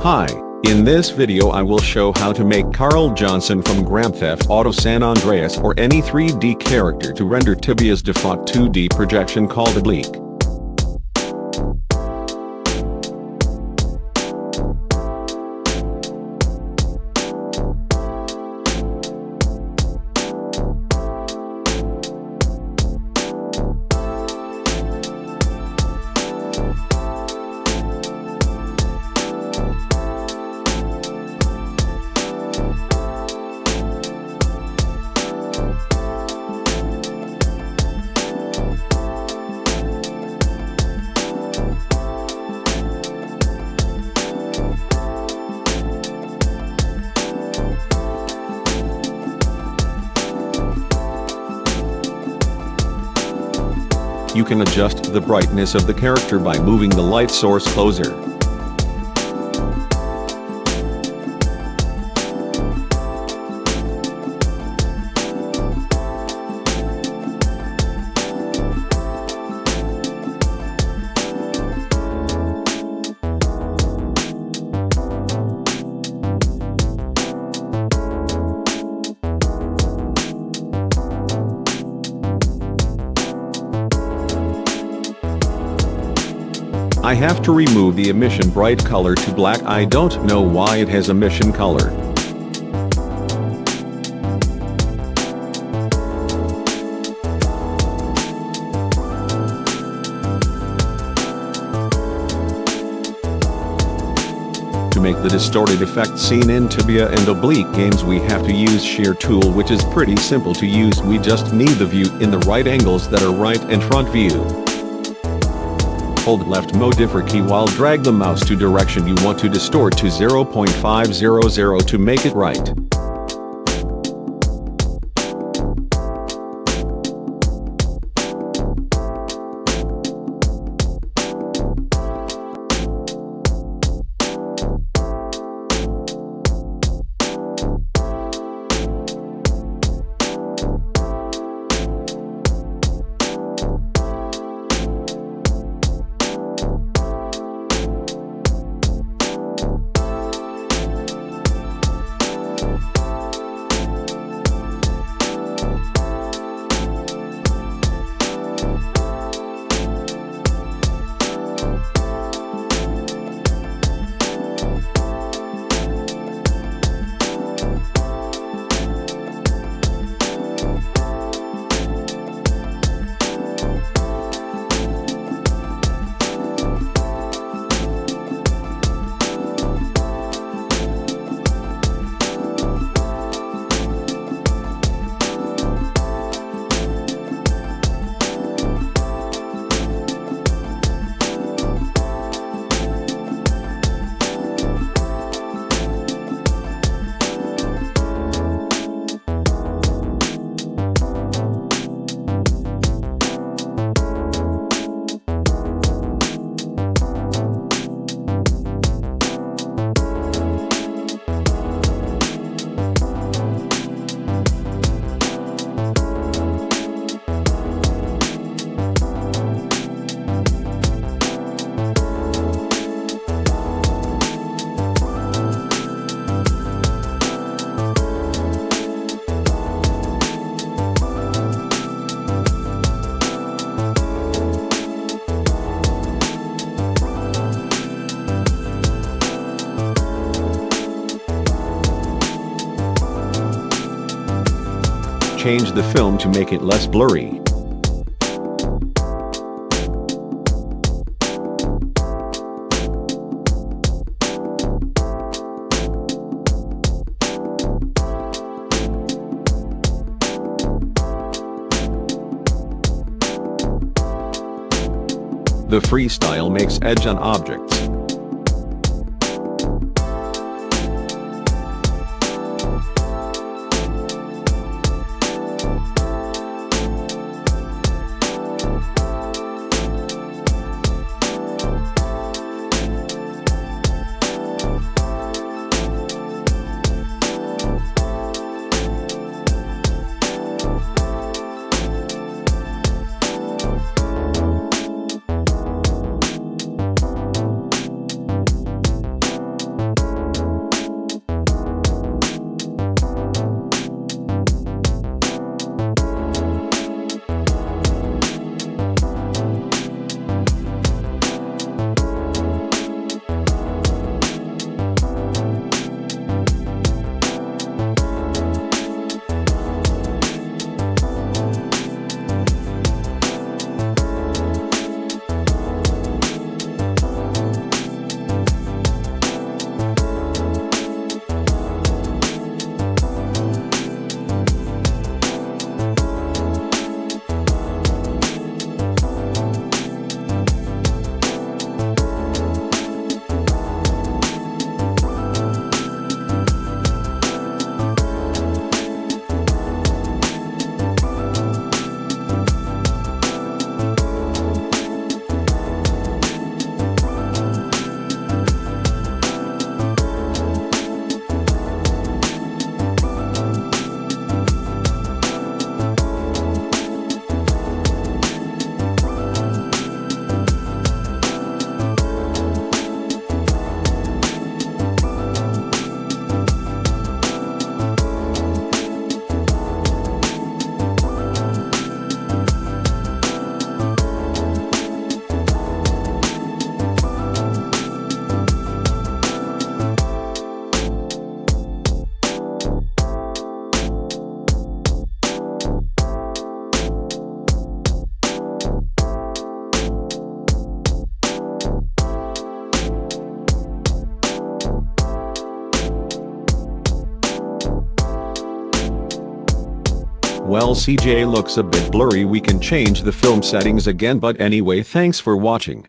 Hi, in this video I will show how to make Carl Johnson from Grand Theft Auto San Andreas or any 3D character to render Tibia's default 2D projection called oblique. You can adjust the brightness of the character by moving the light source closer. I have to remove the emission bright color to black. I don't know why it has emission color. To make the distorted effect seen in Tibia and oblique games, we have to use shear tool, which is pretty simple to use. We just need the view in the right angles that are right and front view. Hold left modifier key while drag the mouse to direction you want to distort to 0.500 to make it right. Change the film to make it less blurry. The freestyle makes edge on objects. Well, CJ looks a bit blurry. We can change the film settings again, but anyway, thanks for watching.